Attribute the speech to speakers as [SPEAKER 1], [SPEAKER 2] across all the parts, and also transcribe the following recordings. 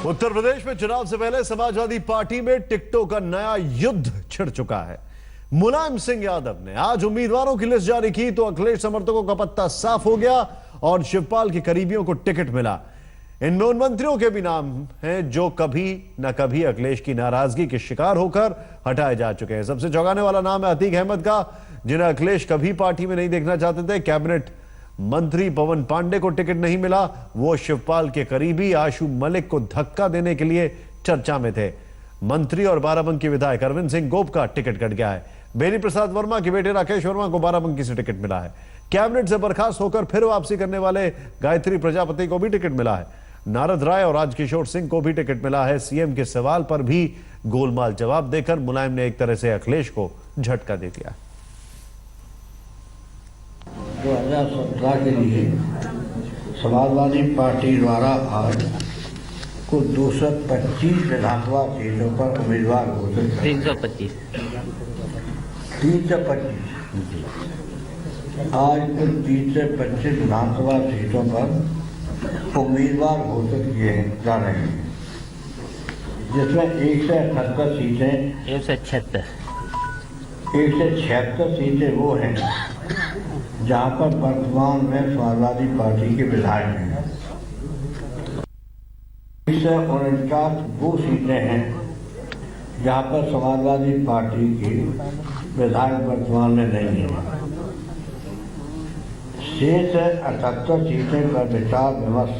[SPEAKER 1] उत्तर प्रदेश में चुनाव से पहले समाजवादी पार्टी में टिकटों का नया युद्ध छिड़ चुका है। मुलायम सिंह यादव ने आज उम्मीदवारों की लिस्ट जारी की तो अखिलेश समर्थकों का पत्ता साफ हो गया और शिवपाल के करीबियों को टिकट मिला। इनमें उन मंत्रियों के भी नाम हैं जो कभी न कभी अखिलेश की नाराजगी के शिकार होकर हटाए जा चुके हैं। सबसे चौंकाने वाला नाम है अतीक अहमद का, जिन्हें अखिलेश कभी पार्टी में नहीं देखना चाहते थे। कैबिनेट मंत्री पवन पांडे को टिकट नहीं मिला। वो शिवपाल के करीबी आशु मलिक को धक्का देने के लिए चर्चा में थे। मंत्री और बाराबंकी विधायक अरविंद सिंह गोप का टिकट कट गया है। बेनी प्रसाद वर्मा के बेटे राकेश वर्मा को बाराबंकी से टिकट मिला है। कैबिनेट से बर्खास्त होकर फिर वापसी करने वाले गायत्री प्रजापति को भी टिकट मिला है। नारद राय और राजकिशोर सिंह को भी टिकट मिला है। सीएम के सवाल पर भी गोलमाल जवाब देकर मुलायम ने एक तरह से अखिलेश को झटका दे दिया।
[SPEAKER 2] 2017 के लिए समाजवादी पार्टी द्वारा आज कुल 225 विधानसभा सीटों पर उम्मीदवार घोषित 325 आज कुल 30 से 25 विधानसभा सीटों पर उम्मीदवार घोषित किए जा रहे हैं, जिसमें 178 सीटें 176 सीटें वो हैं जहां पर वर्तमान में समाजवादी पार्टी के विधायक हैं। 149 वो सीटें हैं जहां पर समाजवादी पार्टी के विधायक वर्तमान में नहीं है। शेष 78 सीटें पर विचार विमर्श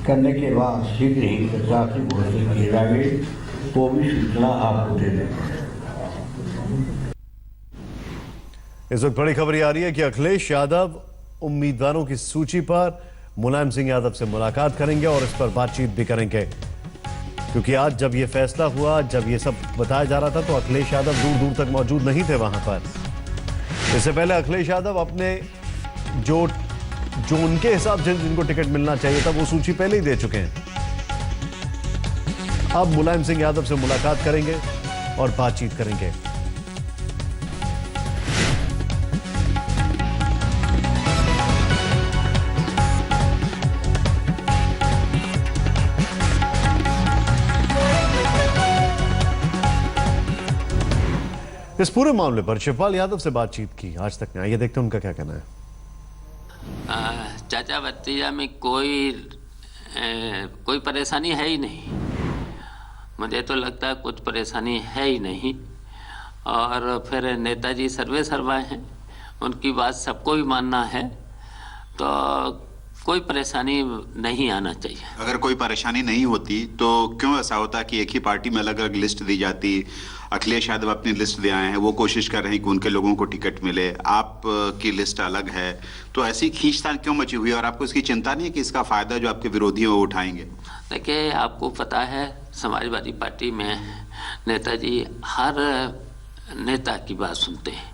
[SPEAKER 2] करने के बाद शीघ्र ही प्रत्याशी घोषित किए जाएंगे, वो भी सूचना आपको दे देंगे।
[SPEAKER 1] इस वक्त बड़ी खबर आ रही है कि अखिलेश यादव उम्मीदवारों की सूची पर मुलायम सिंह यादव से मुलाकात करेंगे और इस पर बातचीत भी करेंगे, क्योंकि आज जब यह फैसला हुआ, जब यह सब बताया जा रहा था तो अखिलेश यादव दूर दूर तक मौजूद नहीं थे वहां पर। इससे पहले अखिलेश यादव अपने जो उनके हिसाब से जिनको टिकट मिलना चाहिए था वो सूची पहले ही दे चुके हैं। अब मुलायम सिंह यादव से मुलाकात करेंगे और बातचीत करेंगे। इस पूरे मामले पर शिवपाल यादव से बातचीत की आज तक ने, आइए देखते हैं उनका क्या कहना है।
[SPEAKER 3] चाचा भतीजा में कोई परेशानी है ही नहीं। मुझे तो लगता है कुछ परेशानी है ही नहीं। और फिर नेताजी सर्वे सर्वा हैं, उनकी बात सबको ही मानना है, तो कोई परेशानी नहीं आना चाहिए।
[SPEAKER 4] अगर कोई परेशानी नहीं होती तो क्यों ऐसा होता कि एक ही पार्टी में अलग अलग लिस्ट दी जाती? अखिलेश यादव अपनी लिस्ट दे आए हैं, वो कोशिश कर रहे हैं कि उनके लोगों को टिकट मिले, आप की लिस्ट अलग है, तो ऐसी खींचतान क्यों मची हुई है? और आपको इसकी चिंता नहीं है कि इसका फायदा जो आपके विरोधी हैं वो उठाएंगे?
[SPEAKER 3] देखिए, आपको पता है समाजवादी पार्टी में नेताजी हर नेता की बात सुनते हैं,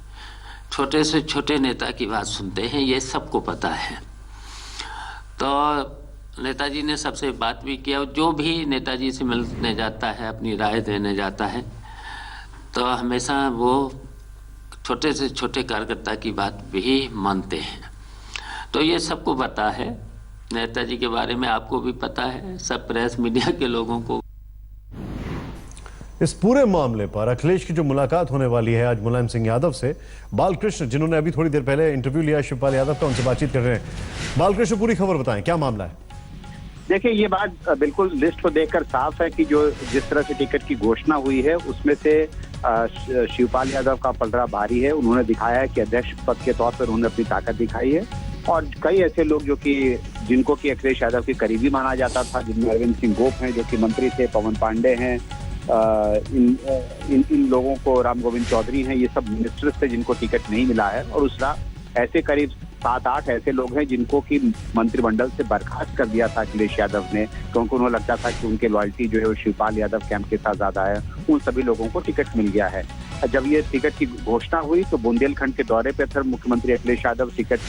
[SPEAKER 3] छोटे से छोटे नेता की बात सुनते हैं, ये सबको पता है। तो नेताजी ने सबसे बात भी किया, जो भी नेताजी से मिलने जाता है, अपनी राय देने जाता है, तो हमेशा वो छोटे से छोटे कार्यकर्ता की बात भी मानते हैं। तो ये सबको पता है, नेताजी के बारे में आपको भी पता है, सब प्रेस मीडिया के लोगों को।
[SPEAKER 1] इस पूरे मामले पर अखिलेश की जो मुलाकात होने वाली है आज मुलायम सिंह यादव से, बालकृष्ण जिन्होंने अभी थोड़ी देर पहले इंटरव्यू लिया शिवपाल यादव का, उनसे बातचीत कर रहे हैं। बालकृष्ण, पूरी खबर बताएं, क्या मामला है?
[SPEAKER 5] देखिए, ये बात बिल्कुल लिस्ट को देखकर साफ है कि जो जिस तरह से टिकट की घोषणा हुई है उसमें से शिवपाल यादव का पलड़ा भारी है। उन्होंने दिखाया है कि अध्यक्ष पद के तौर पर उन्होंने अपनी ताकत दिखाई है और कई ऐसे लोग जिनको कि अखिलेश यादव के करीबी माना जाता था, जिनमें अरविंद सिंह गोप हैं जो कि मंत्री थे, पवन पांडे हैं, इन लोगों को, राम गोविंद चौधरी हैं, ये सब मिनिस्टर्स थे जिनको टिकट नहीं मिला है। और उसका ऐसे करीब 7-8 ऐसे लोग हैं जिनको कि मंत्रिमंडल से बर्खास्त कर दिया था अखिलेश यादव ने, क्योंकि उन्हें लगता था कि उनके लॉयल्टी जो है वो शिवपाल यादव कैंप के साथ ज्यादा है। उन सभी लोगों को टिकट मिल गया है। जब ये टिकट की घोषणा हुई तो बुंदेलखंड के दौरे पे थे मुख्यमंत्री अखिलेश यादव। टिकट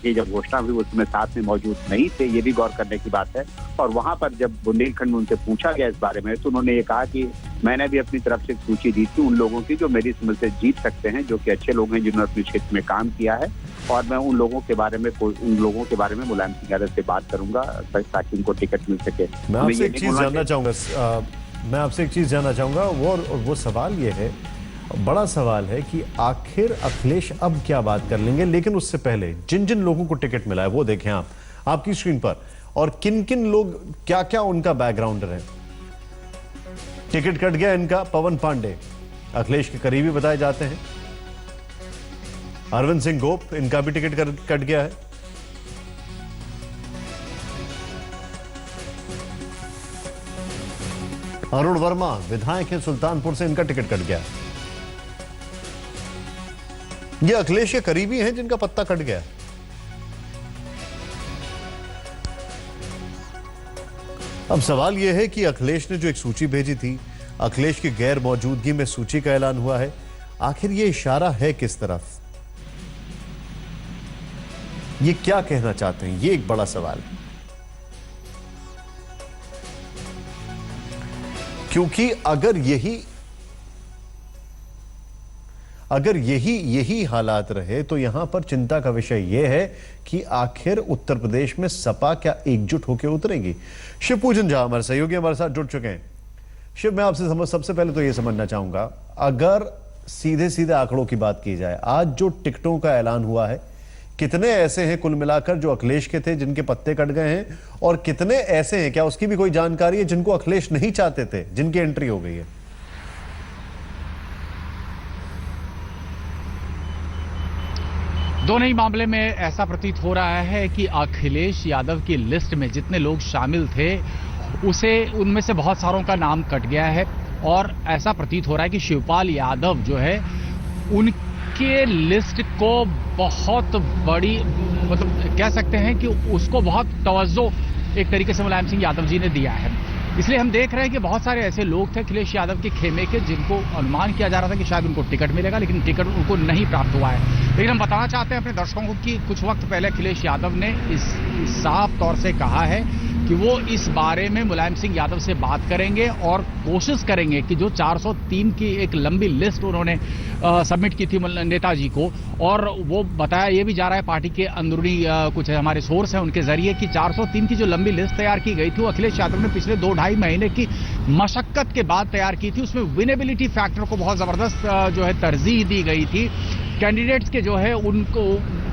[SPEAKER 5] की जब घोषणा हुई उसमें साथ में मौजूद नहीं थे, ये भी गौर करने की बात है। और वहां पर जब बुंदेलखंड में उनसे पूछा गया इस बारे में तो उन्होंने ये कहा कि मैंने भी अपनी तरफ से सूची दी थी उन लोगों की जो मेरी समझ से जीत सकते हैं, जो कि अच्छे लोग हैं जिन्होंने अपने क्षेत्र में काम किया है। और मैं उन लोगों के बारे में मुलायम सिंह यादव से बात करूंगा ताकि उनको टिकट मिल सके।
[SPEAKER 1] मैं आपसे एक चीज जानना चाहूंगा वो सवाल ये है, बड़ा सवाल है कि आखिर अखिलेश अब क्या बात कर लेंगे। लेकिन उससे पहले जिन जिन लोगों को टिकट मिला है वो देखें आप आपकी स्क्रीन पर, और किन किन लोग, क्या क्या उनका बैकग्राउंड है। टिकट कट गया इनका, पवन पांडे अखिलेश के करीबी बताए जाते हैं। अरविंद सिंह गोप, इनका भी टिकट कट गया है। अरुण वर्मा विधायक हैं सुल्तानपुर से, इनका टिकट कट गया। ये अखिलेश के करीबी हैं जिनका पत्ता कट गया। अब सवाल यह है कि अखिलेश ने जो एक सूची भेजी थी, अखिलेश की गैर मौजूदगी में सूची का ऐलान हुआ है, आखिर यह इशारा है किस तरफ? ये क्या कहना चाहते हैं? ये एक बड़ा सवाल है, क्योंकि अगर यही हालात रहे तो यहां पर चिंता का विषय यह है कि आखिर उत्तर प्रदेश में सपा क्या एकजुट होकर उतरेगी। शिव पूजन झा हमारे सहयोगी हमारे साथ जुड़ चुके हैं। शिव, मैं आपसे सबसे पहले तो यह समझना चाहूंगा, अगर सीधे सीधे आंकड़ों की बात की जाए, आज जो टिकटों का ऐलान हुआ है, कितने ऐसे हैं कुल मिलाकर जो अखिलेश के थे जिनके पत्ते कट गए हैं, और कितने ऐसे हैं, क्या उसकी भी कोई जानकारी है, जिनको अखिलेश नहीं चाहते थे, जिनकी एंट्री हो गई है?
[SPEAKER 6] दोनों ही मामले में ऐसा प्रतीत हो रहा है कि अखिलेश यादव की लिस्ट में जितने लोग शामिल थे उनमें से बहुत सारों का नाम कट गया है, और ऐसा प्रतीत हो रहा है कि शिवपाल यादव जो है उनके लिस्ट को बहुत बड़ी, मतलब कह सकते हैं कि उसको बहुत तवज्जो एक तरीके से मुलायम सिंह यादव जी ने दिया है। इसलिए हम देख रहे हैं कि बहुत सारे ऐसे लोग थे अखिलेश यादव के खेमे के, जिनको अनुमान किया जा रहा था कि शायद उनको टिकट मिलेगा, लेकिन टिकट उनको नहीं प्राप्त हुआ है। लेकिन हम बताना चाहते हैं अपने दर्शकों को कि कुछ वक्त पहले अखिलेश यादव ने इस साफ तौर से कहा है कि वो इस बारे में मुलायम सिंह यादव से बात करेंगे और कोशिश करेंगे कि जो 403 की एक लंबी लिस्ट उन्होंने सबमिट की थी नेताजी को, और वो बताया ये भी जा रहा है पार्टी के अंदरूनी कुछ हमारे सोर्स हैं उनके जरिए कि 403 की जो लंबी लिस्ट तैयार की गई थी वो अखिलेश यादव ने पिछले 2-2.5 महीने की मशक्कत के बाद तैयार की थी। उसमें विनेबिलिटी फैक्टर को बहुत जबरदस्त जो है तरजीह दी गई थी। कैंडिडेट्स के जो है उनको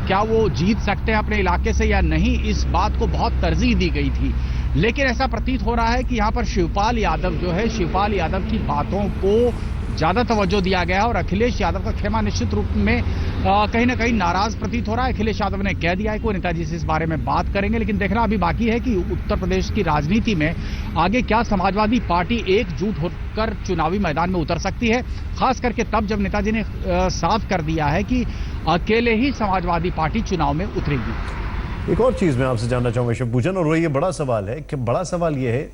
[SPEAKER 6] क्या वो जीत सकते हैं अपने इलाके से या नहीं, इस बात को बहुत तरजीह दी गई थी। लेकिन ऐसा प्रतीत हो रहा है कि यहां पर शिवपाल यादव जो है, शिवपाल यादव की बातों को ज्यादा तवज्जो दिया गया और अखिलेश यादव का खेमा निश्चित रूप में कहीं ना कहीं नाराज प्रतीत हो रहा है। अखिलेश यादव ने कह दिया है कि नेताजी से इस बारे में बात करेंगे, लेकिन देखना अभी बाकी है कि उत्तर प्रदेश की राजनीति में आगे क्या समाजवादी पार्टी एकजुट होकर चुनावी मैदान में उतर सकती है, खास करके तब जब नेताजी ने साफ कर दिया है कि अकेले ही समाजवादी पार्टी चुनाव में उतरेगी।
[SPEAKER 1] एक और चीज मैं आपसे जानना चाहूंगा शिव पूजन, और वो ये बड़ा सवाल है कि बड़ा सवाल ये है,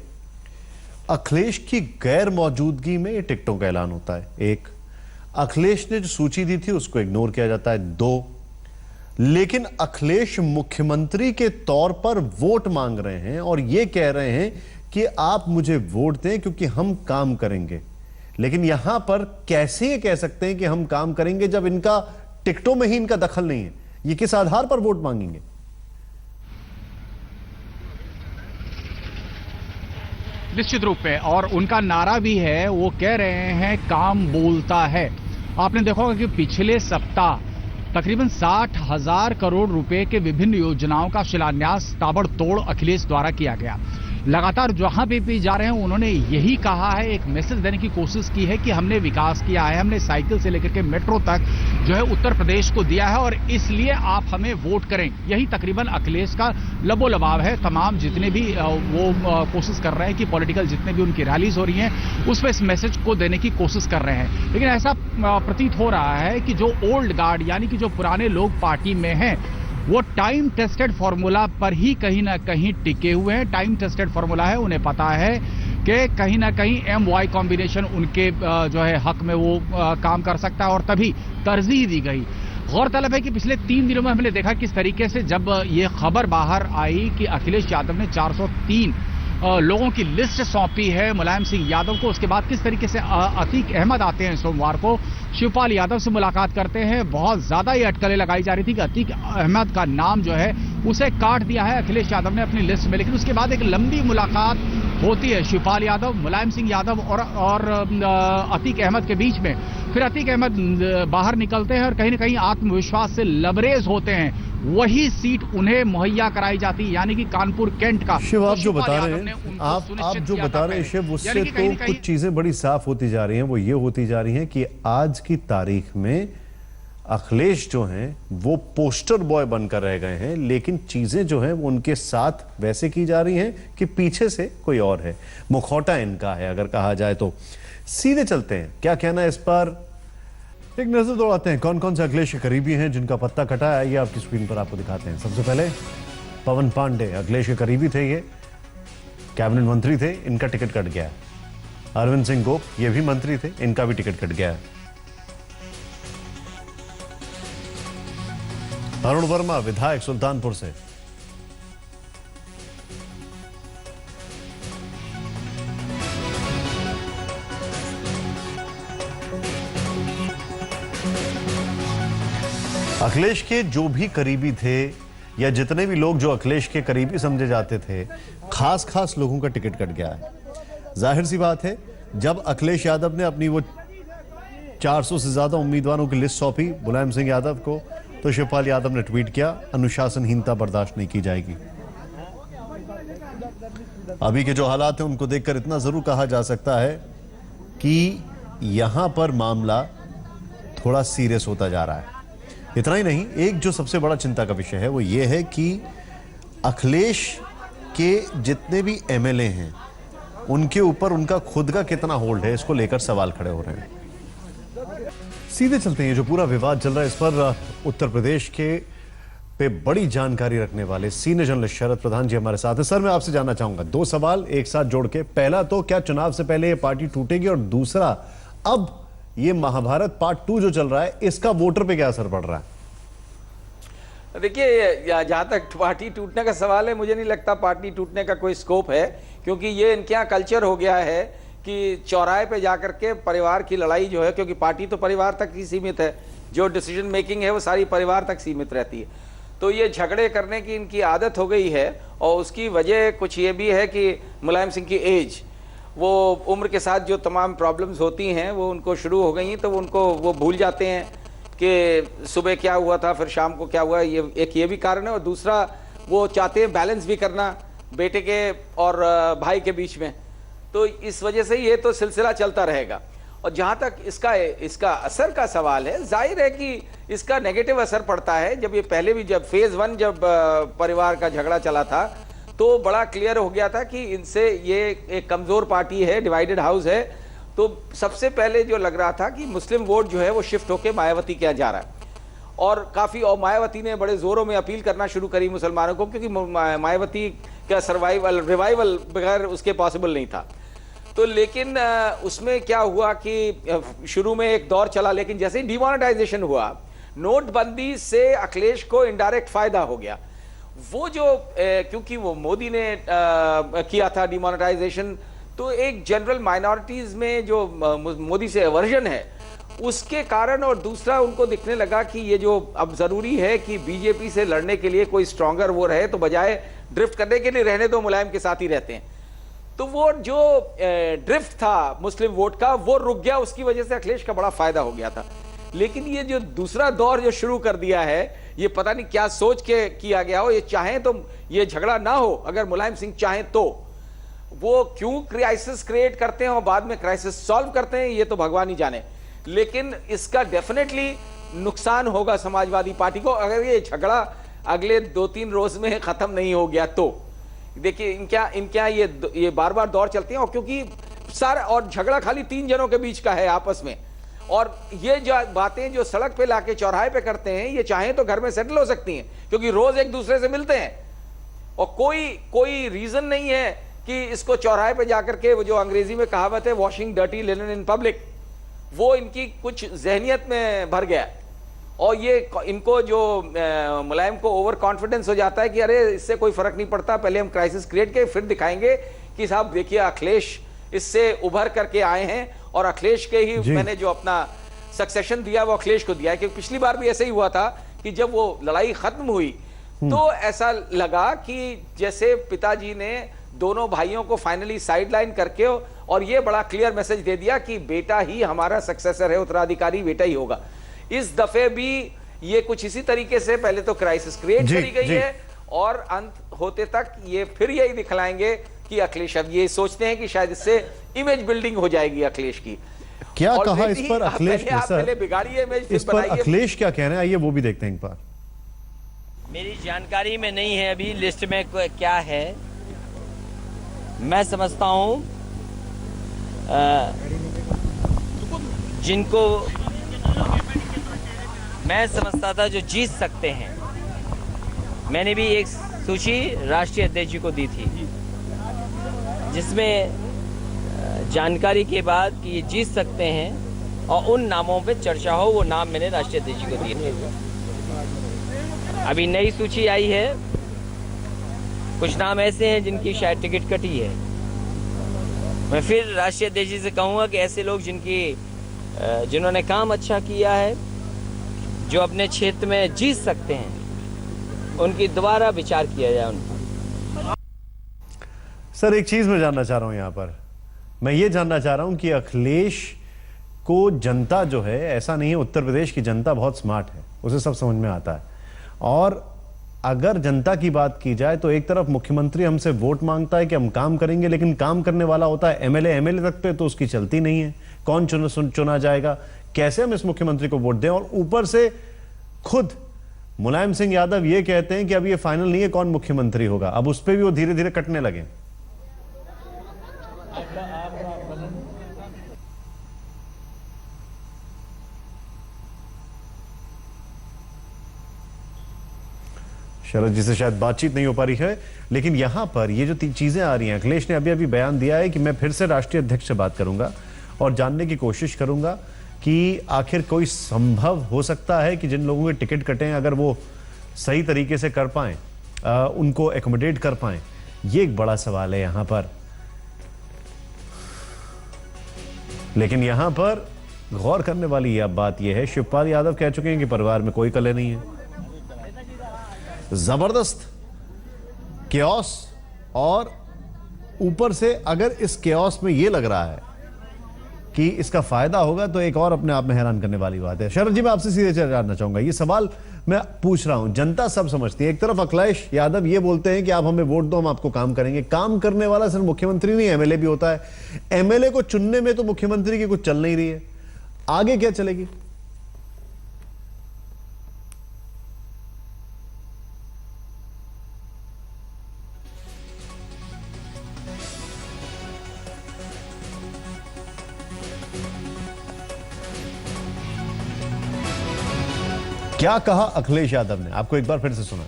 [SPEAKER 1] अखिलेश की गैर मौजूदगी में ये टिकटों का ऐलान होता है। एक, अखिलेश ने जो सूची दी थी उसको इग्नोर किया जाता है। 2, लेकिन अखिलेश मुख्यमंत्री के तौर पर वोट मांग रहे हैं और ये कह रहे हैं कि आप मुझे वोट दें क्योंकि हम काम करेंगे। लेकिन यहां पर कैसे ये कह सकते हैं कि हम काम करेंगे जब इनका टिकटों में ही इनका दखल नहीं है? ये किस आधार पर वोट मांगेंगे?
[SPEAKER 6] निश्चित रूप में, और उनका नारा भी है, वो कह रहे हैं काम बोलता है। आपने देखा होगा कि पिछले सप्ताह तकरीबन 60,000 करोड़ रुपए के विभिन्न योजनाओं का शिलान्यास ताबड़तोड़ अखिलेश द्वारा किया गया। लगातार जहां भी जा रहे हैं उन्होंने यही कहा है, एक मैसेज देने की कोशिश की है कि हमने विकास किया है, हमने साइकिल से लेकर के मेट्रो तक जो है उत्तर प्रदेश को दिया है और इसलिए आप हमें वोट करें। यही तकरीबन अखिलेश का लबोलबाव है। तमाम जितने भी वो कोशिश कर रहे हैं कि पॉलिटिकल जितने भी उनकी रैलीज हो रही हैं उसमें इस मैसेज को देने की कोशिश कर रहे हैं। लेकिन ऐसा प्रतीत हो रहा है कि जो ओल्ड गार्ड यानी कि जो पुराने लोग पार्टी में हैं वो टाइम टेस्टेड फॉर्मूला पर ही कहीं ना कहीं टिके हुए हैं। टाइम टेस्टेड फॉर्मूला है, उन्हें पता है कि कहीं ना कहीं MY कॉम्बिनेशन उनके जो है हक में वो काम कर सकता है और तभी तरजीह दी गई। गौरतलब है कि पिछले 3 दिनों में हमने देखा किस तरीके से जब ये खबर बाहर आई कि अखिलेश यादव ने 403 लोगों की लिस्ट सौंपी है मुलायम सिंह यादव को, उसके बाद किस तरीके से अतीक अहमद आते हैं सोमवार को, शिवपाल यादव से मुलाकात करते हैं। बहुत ज्यादा ये अटकलें लगाई जा रही थी कि अतीक अहमद का नाम जो है उसे काट दिया है अखिलेश यादव ने अपनी लिस्ट में, लेकिन उसके बाद एक लंबी मुलाकात होती है शिवपाल यादव, मुलायम सिंह यादव और अतीक अहमद के बीच में। फिर अतीक अहमद बाहर निकलते हैं और कहीं ना कहीं आत्मविश्वास से लबरेज होते हैं, वही सीट उन्हें मुहैया कराई जाती है, यानी कि कानपुर कैंट का।
[SPEAKER 1] शिव, आप जो बता रहे हैं, आप जो बता रहे हैं शिव, उससे तो कुछ चीजें बड़ी साफ होती जा रही हैं। वो ये होती जा रही हैं कि आज की तारीख में अखिलेश जो हैं वो पोस्टर बॉय बनकर रह गए हैं, लेकिन चीजें जो हैं वो उनके साथ वैसे की जा रही हैं कि पीछे से कोई और है, मुखौटा इनका है अगर कहा जाए तो। सीधे चलते हैं, क्या कहना है इस पर, एक नजर दौड़ाते हैं कौन कौन से अखिलेश के करीबी हैं जिनका पत्ता कटा है। ये आपकी स्क्रीन पर आपको दिखाते हैं। सबसे पहले पवन पांडे अखिलेश के करीबी थे, ये कैबिनेट मंत्री थे, इनका टिकट कट गया है। अरविंद सिंह गोप ये भी मंत्री थे, इनका भी टिकट कट गया है। अरुण वर्मा विधायक सुल्तानपुर से, अखिलेश के जो भी करीबी थे या जितने भी लोग जो अखिलेश के करीबी समझे जाते थे, खास लोगों का टिकट कट गया है। जाहिर सी बात है, जब अखिलेश यादव ने अपनी वो 400 से ज्यादा उम्मीदवारों की लिस्ट सौंपी मुलायम सिंह यादव को, तो शिवपाल यादव ने ट्वीट किया, अनुशासनहीनता बर्दाश्त नहीं की जाएगी। अभी के जो हालात हैं उनको देखकर इतना जरूर कहा जा सकता है कि यहां पर मामला थोड़ा सीरियस होता जा रहा है। इतना ही नहीं, एक जो सबसे बड़ा चिंता का विषय है वो ये है कि अखिलेश के जितने भी एमएलए हैं उनके ऊपर उनका खुद का कितना होल्ड है, इसको लेकर सवाल खड़े हो रहे हैं। सीधे चलते हैं, जो पूरा विवाद चल रहा है इस पर उत्तर प्रदेश के पे बड़ी जानकारी रखने वाले सीनियर जर्नलिस्ट शरद प्रधान जी हमारे साथ हैं। सर, मैं आपसे जानना चाहूंगा दो सवाल एक साथ जोड़ के। पहला तो क्या चुनाव से पहले ये पार्टी टूटेगी, और दूसरा अब ये महाभारत पार्ट 2 जो चल रहा है इसका वोटर पे क्या असर पड़ रहा है?
[SPEAKER 7] देखिए, जहां तक पार्टी टूटने का सवाल है, मुझे नहीं लगता पार्टी टूटने का कोई स्कोप है, क्योंकि ये इनके यहाँ कल्चर हो गया है कि चौराहे पे जाकर के परिवार की लड़ाई जो है, क्योंकि पार्टी तो परिवार तक ही सीमित है, जो डिसीजन मेकिंग है वो सारी परिवार तक सीमित रहती है, तो ये झगड़े करने की इनकी आदत हो गई है। और उसकी वजह कुछ ये भी है कि मुलायम सिंह की एज, वो उम्र के साथ जो तमाम प्रॉब्लम्स होती हैं वो उनको शुरू हो गई, तो उनको वो भूल जाते हैं कि सुबह क्या हुआ था फिर शाम को क्या हुआ। ये भी कारण है, और दूसरा वो चाहते हैं बैलेंस भी करना बेटे के और भाई के बीच में, तो इस वजह से ये तो सिलसिला चलता रहेगा। और जहाँ तक इसका असर का सवाल है, जाहिर है कि इसका नेगेटिव असर पड़ता है। जब ये पहले भी जब फेज 1 जब परिवार का झगड़ा चला था तो बड़ा क्लियर हो गया था कि इनसे ये एक कमजोर पार्टी है, डिवाइडेड हाउस है, तो सबसे पहले जो लग रहा था कि मुस्लिम वोट जो है वो शिफ्ट होकर मायावती के यहाँ जा रहा है, और काफ़ी, और मायावती ने बड़े जोरों में अपील करना शुरू करी मुसलमानों को, क्योंकि मायावती का रिवाइवल बगैर उसके पॉसिबल नहीं था। तो लेकिन उसमें क्या हुआ कि शुरू में एक दौर चला, लेकिन जैसे ही डिमोनेटाइजेशन हुआ, नोटबंदी से अखिलेश को इनडायरेक्ट फायदा हो गया। वो जो क्योंकि वो मोदी ने किया था डिमोनेटाइजेशन, तो एक जनरल माइनॉरिटीज में जो मोदी से एवर्जन है उसके कारण, और दूसरा उनको दिखने लगा कि ये जो अब जरूरी है कि बीजेपी से लड़ने के लिए कोई स्ट्रॉन्गर वो रहे, तो बजाय ड्रिफ्ट करने के लिए रहने दो, मुलायम के साथ ही रहते हैं। तो वो जो ड्रिफ्ट था मुस्लिम वोट का वो रुक गया, उसकी वजह से अखिलेश का बड़ा फायदा हो गया था। लेकिन ये जो दूसरा दौर जो शुरू कर दिया है, ये पता नहीं क्या सोच के किया गया हो। ये चाहें तो ये झगड़ा ना हो, अगर मुलायम सिंह चाहें तो वो क्यों क्राइसिस क्रिएट करते हैं और बाद में क्राइसिस सॉल्व करते हैं, ये तो भगवान ही जाने। लेकिन इसका डेफिनेटली नुकसान होगा समाजवादी पार्टी को, अगर ये झगड़ा अगले 2-3 रोज में खत्म नहीं हो गया तो। देखिए इनके यहाँ ये बार बार दौर चलते हैं, और क्योंकि सारा और झगड़ा खाली 3 जनों के बीच का है आपस में, और ये जो बातें जो सड़क पे लाके चौराहे पे करते हैं, ये चाहें तो घर में सेटल हो सकती हैं, क्योंकि रोज एक दूसरे से मिलते हैं, और कोई रीजन नहीं है कि इसको चौराहे पे जाकर के, वो जो अंग्रेजी में कहावत है washing dirty linen in public, वो इनकी कुछ जहनियत में भर गया। और ये इनको जो मुलायम को ओवर कॉन्फिडेंस हो जाता है कि अरे इससे कोई फर्क नहीं पड़ता, पहले हम क्राइसिस क्रिएट करें फिर दिखाएंगे कि साहब देखिए अखिलेश इससे उभर करके आए हैं और अखिलेश के ही मैंने जो अपना सक्सेशन दिया वो अखिलेश को दिया है। क्योंकि पिछली बार भी ऐसे ही हुआ था कि जब वो लड़ाई खत्म हुई तो ऐसा लगा कि जैसे पिताजी ने दोनों भाइयों को फाइनली साइडलाइन करके और ये बड़ा क्लियर मैसेज दे दिया कि बेटा ही हमारा सक्सेसर है, उत्तराधिकारी बेटा ही होगा। इस दफे भी ये कुछ इसी तरीके से पहले तो क्राइसिस क्रिएट करी गई है और अंत होते तक ये फिर यही दिखलाएंगे कि अखिलेश, अब ये सोचते हैं कि शायद इससे इमेज बिल्डिंग हो जाएगी अखिलेश की।
[SPEAKER 1] क्या कहा इस पर अखिलेश ने सर?
[SPEAKER 7] बिगाड़िए इमेज,
[SPEAKER 1] इस पर अखिलेश क्या कह रहे हैं, आइए वो भी देखते हैं एक बार।
[SPEAKER 8] मेरी जानकारी में नहीं है अभी लिस्ट में क्या है। मैं समझता हूं जिनको मैं समझता था जो जीत सकते हैं, मैंने भी एक सूची राष्ट्रीय अध्यक्ष जी को दी थी जिसमें जानकारी के बाद कि ये जीत सकते हैं और उन नामों पे चर्चा हो, वो नाम मैंने राष्ट्रीय अध्यक्ष जी को दिए थे। अभी नई सूची आई है, कुछ नाम ऐसे हैं जिनकी शायद टिकट कटी है। मैं फिर राष्ट्रीय अध्यक्ष जी से कहूँगा कि ऐसे लोग जिन्होंने काम अच्छा किया है, जो अपने क्षेत्र में जीत सकते हैं, उनकी दोबारा विचार किया जाए उन पर।
[SPEAKER 1] सर एक चीज मैं जानना चाह रहा हूं यहां पर, मैं ये जानना चाह रहा हूं कि अखिलेश को जनता जो है, ऐसा नहीं है, उत्तर प्रदेश की जनता बहुत स्मार्ट है, उसे सब समझ में आता है। और अगर जनता की बात की जाए तो एक तरफ मुख्यमंत्री हमसे वोट मांगता है कि हम काम करेंगे, लेकिन काम करने वाला होता है एमएलए तक पे, तो उसकी चलती नहीं है। कौन चुना जाएगा, कैसे हम इस मुख्यमंत्री को वोट दें? और ऊपर से खुद मुलायम सिंह यादव ये कहते हैं कि अब ये फाइनल नहीं है कौन मुख्यमंत्री होगा, अब उस पर भी वो धीरे धीरे कटने लगे। शरद जी से शायद बातचीत नहीं हो पा रही है, लेकिन यहां पर ये जो चीजें आ रही हैं, अखिलेश ने अभी अभी बयान दिया है कि मैं फिर से राष्ट्रीय अध्यक्ष से बात करूंगा और जानने की कोशिश करूंगा कि आखिर कोई संभव हो सकता है कि जिन लोगों के टिकट कटे अगर वो सही तरीके से कर पाएं, उनको एकोमोडेट कर पाएं। ये एक बड़ा सवाल है यहां पर। लेकिन यहां पर गौर करने वाली यह बात यह है, शिवपाल यादव कह चुके हैं कि परिवार में कोई कलह नहीं है। जबरदस्त केओस, और ऊपर से अगर इस केओस में यह लग रहा है कि इसका फायदा होगा तो एक और अपने आप में हैरान करने वाली बात है। शरद जी मैं आपसे सीधे जानना चाहूंगा, ये सवाल मैं पूछ रहा हूं, जनता सब समझती है। एक तरफ अखिलेश यादव ये बोलते हैं कि आप हमें वोट दो, हम आपको काम करेंगे। काम करने वाला सिर्फ मुख्यमंत्री नहीं, एमएलए भी होता है। एमएलए को चुनने में तो मुख्यमंत्री की कुछ चल नहीं रही है, आगे क्या चलेगी? क्या कहा अखिलेश यादव ने, आपको एक बार फिर से सुना।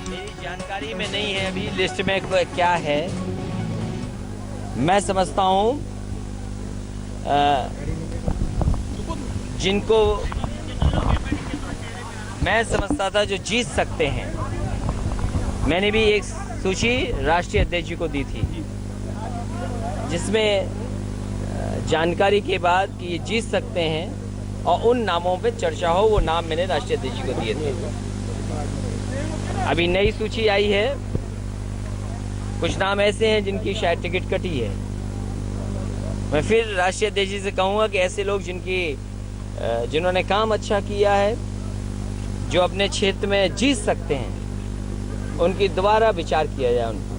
[SPEAKER 8] मेरी जानकारी में नहीं है अभी लिस्ट में क्या है। मैं समझता हूं जिनको मैं समझता था जो जीत सकते हैं, मैंने भी एक सूची राष्ट्रीय अध्यक्ष जी को दी थी जिसमें जानकारी के बाद कि ये जीत सकते हैं और उन नामों पे चर्चा हो, वो नाम मैंने राष्ट्रीय अध्यक्ष जी को दिए थे। अभी नई सूची आई है, कुछ नाम ऐसे हैं जिनकी शायद टिकट कटी है। मैं फिर राष्ट्रीय अध्यक्ष जी से कहूँगा कि ऐसे लोग जिन्होंने काम अच्छा किया है, जो अपने क्षेत्र में जीत सकते हैं, उनकी दोबारा विचार किया जाए उन पर।